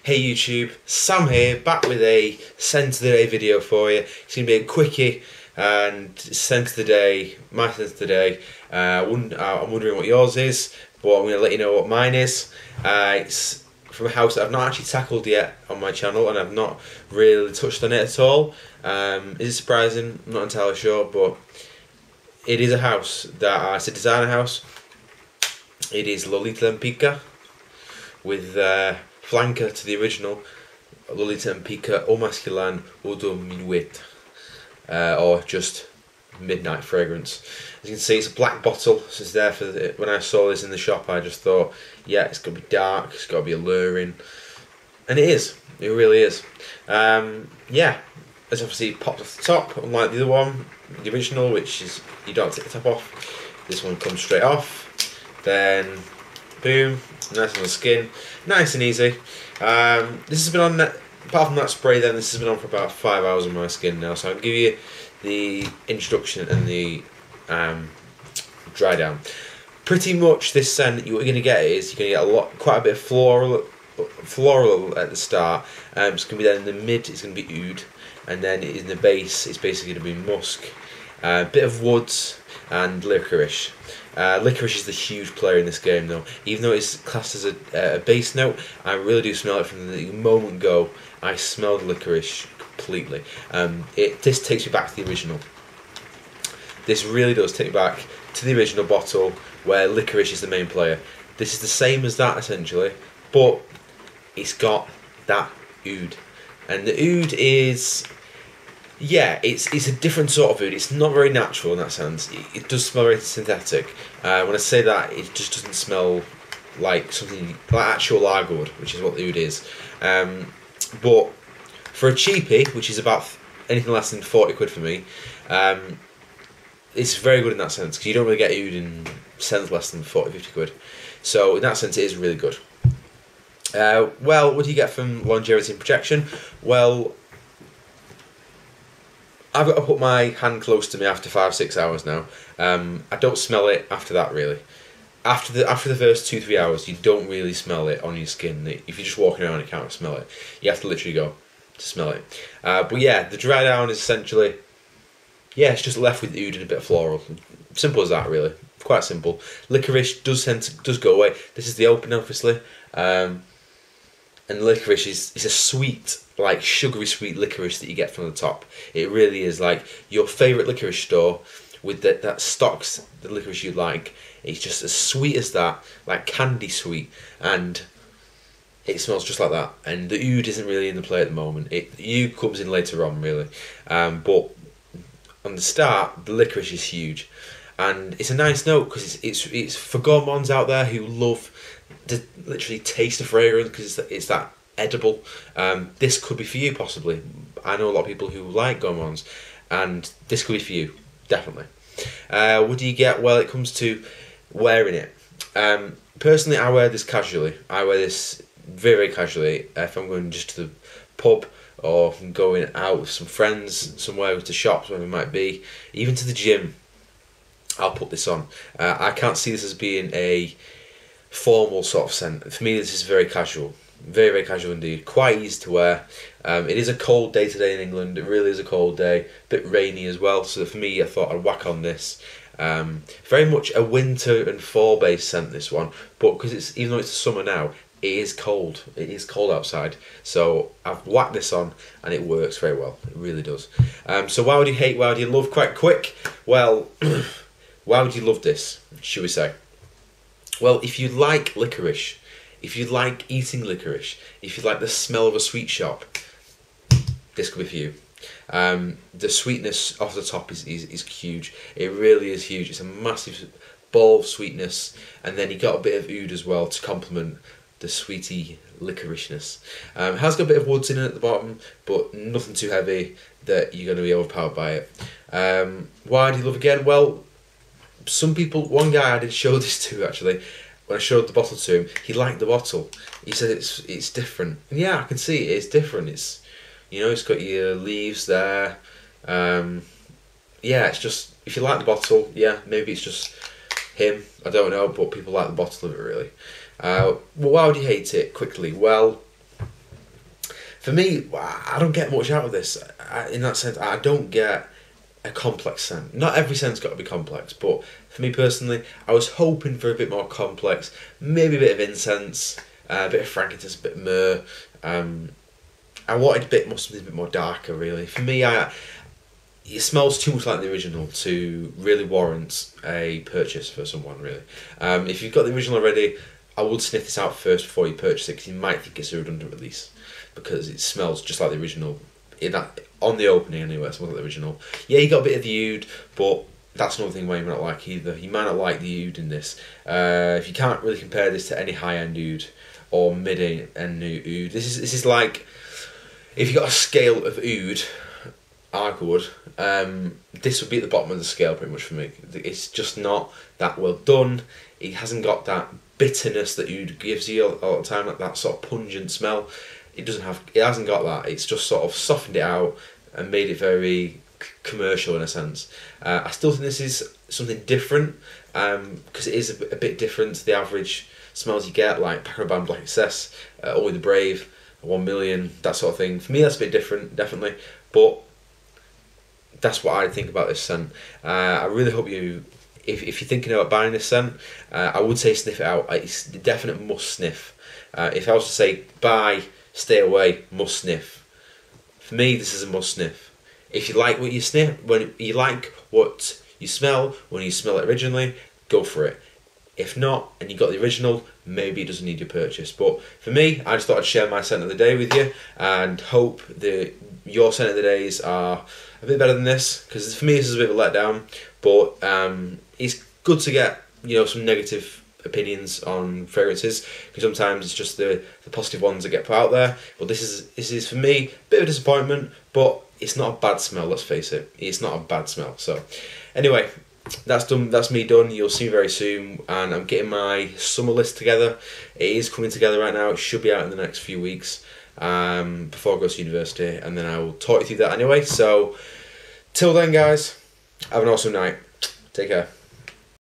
Hey YouTube, Sam here, back with a Sense of the Day video for you. It's going to be a quickie and Sense of the Day, my Sense of the Day. I'm wondering what yours is, but I'm going to let you know what mine is. It's from a house that I've not actually tackled yet on my channel, and I've not really touched on it at all. Is it surprising? I'm not entirely sure, but it is a house that it's a designer house. It is Lolita Lempicka with flanker to the original Lolita Lempicka au Masculin ou de Minuit, or just midnight fragrance. As you can see, it's a black bottle, so it's there for when I saw this in the shop I just thought, yeah, it's got to be dark, it's got to be alluring, and it is, it really is. Yeah, as obviously popped off the top, unlike the other one, the original, which is you don't take the top off. This one comes straight off, then boom, nice on the skin, nice and easy. This has been on, apart from that spray then, this has been on for about 5 hours on my skin now, so I'll give you the introduction and the dry down. Pretty much this scent, what you're going to get is, you're going to get quite a bit of floral at the start. It's going to be then in the mid, it's going to be oud, and then in the base, it's basically going to be musk, a bit of woods, and licorice. Licorice is the huge player in this game though. Even though it's classed as a base note, I really do smell it from the moment go. I smell the licorice completely. This takes me back to the original. This really does take me back to the original bottle where licorice is the main player. This is the same as that essentially, but it's got that oud. And the oud is, yeah, it's a different sort of oud. It's not very natural in that sense. It does smell very synthetic. When I say that, it just doesn't smell like something like actual lagerwood, which is what the oud is. But for a cheapie, which is about anything less than 40 quid for me, it's very good in that sense, because you don't really get oud in scents less than 40-50 quid. So in that sense, it is really good. Well, what do you get from longevity and protection? Well, I've got to put my hand close to me after 5-6 hours now. I don't smell it after that really. After the first 2-3 hours, you don't really smell it on your skin. If you're just walking around, you can't smell it. You have to literally go to smell it. But yeah, the dry down is essentially, yeah, it's just left with oud and a bit of floral. Simple as that really. Quite simple. Licorice does go away. This is the open, obviously. And licorice is a sweet, like sugary sweet licorice that you get from the top. It really is like your favourite licorice store with that stocks the licorice you like. It's just as sweet as that, like candy sweet, and it smells just like that. And the oud isn't really in the play at the moment. The oud comes in later on really, but on the start the licorice is huge, and it's a nice note because it's for gourmands out there who love to literally taste the fragrance because it's that edible. This could be for you possibly. I know a lot of people who like gourmands, and this could be for you, definitely. What do you get? Well, it comes to wearing it. Personally, I wear this casually. I wear this very, very casually. If I'm going just to the pub, or if I'm going out with some friends somewhere, to shops, wherever it might be, even to the gym, I'll put this on. I can't see this as being a formal sort of scent. For me, this is very casual. Very, very casual indeed. Quite easy to wear. It is a cold day today in England. It really is a cold day. A bit rainy as well. So for me, I thought I'd whack on this. Very much a winter and fall based scent, this one. But because even though it's summer now, it is cold. It is cold outside. So I've whacked this on and it works very well. It really does. So why would you hate, why would you love? Quite quick. Well, why would you love this, should we say? Well, if you like licorice, if you like eating licorice, if you like the smell of a sweet shop, this could be for you. The sweetness off the top is huge. It really is huge. It's a massive ball of sweetness, and then you got a bit of oud as well to complement the sweetie licoriceness. It has got a bit of woods in it at the bottom, but nothing too heavy that you're going to be overpowered by it. Why do you love again? Well, some people, one guy I did show this to actually, when I showed the bottle to him, he liked the bottle. He said it's different. And yeah, I can see it. It's different. It's, you know, it's got your leaves there. Yeah, it's just, if you like the bottle, yeah, maybe it's just him. I don't know, but people like the bottle of it really. Well, why would you hate it? Quickly, well, For me, I don't get much out of this. In that sense, I don't get a complex scent. Not every scent's got to be complex, but for me personally, I was hoping for a bit more complex, maybe a bit of incense, a bit of frankincense, a bit of myrrh. I wanted something a bit more darker, really. For me, it smells too much like the original to really warrant a purchase for someone, really. If you've got the original already, I would sniff this out first before you purchase it, because you might think it's a redundant release, because it smells just like the original. On the opening anyway, it smells like the original. Yeah, you got a bit of the oud, but that's another thing why you might not like either. You might not like the oud in this. If you can't really compare this to any high-end oud or mid-end oud, this is like, if you got a scale of oud, Argwood, this would be at the bottom of the scale pretty much for me. It's just not that well done. It hasn't got that bitterness that oud gives you all the time, like that sort of pungent smell. It hasn't got that. It's just sort of softened it out and made it very commercial in a sense. I still think this is something different, because it is a bit different to the average smells you get, like Paco Rabanne Black Excess, Always the Brave, 1 Million, that sort of thing. For me, that's a bit different, definitely, but that's what I think about this scent. I really hope you, if you're thinking about buying this scent, I would say sniff it out. It's the definite must sniff. If I was to say buy, stay away, must sniff. For me, this is a must sniff. If you like what you sniff, when you like what you smell, when you smell it originally, go for it. If not, and you got the original, maybe it doesn't need your purchase. But for me, I just thought I'd share my scent of the day with you, and hope that your scent of the days are a bit better than this, because for me this is a bit of a letdown. But it's good to get, some negative opinions on fragrances, because sometimes it's just the positive ones that get put out there. But this is for me a bit of a disappointment, but it's not a bad smell, let's face it. It's not a bad smell. So anyway, that's done. That's me done. You'll see me very soon, and I'm getting my summer list together. It is coming together right now. It should be out in the next few weeks, before I go to university, and then I will talk you through that anyway. So till then, guys, have an awesome night. Take care.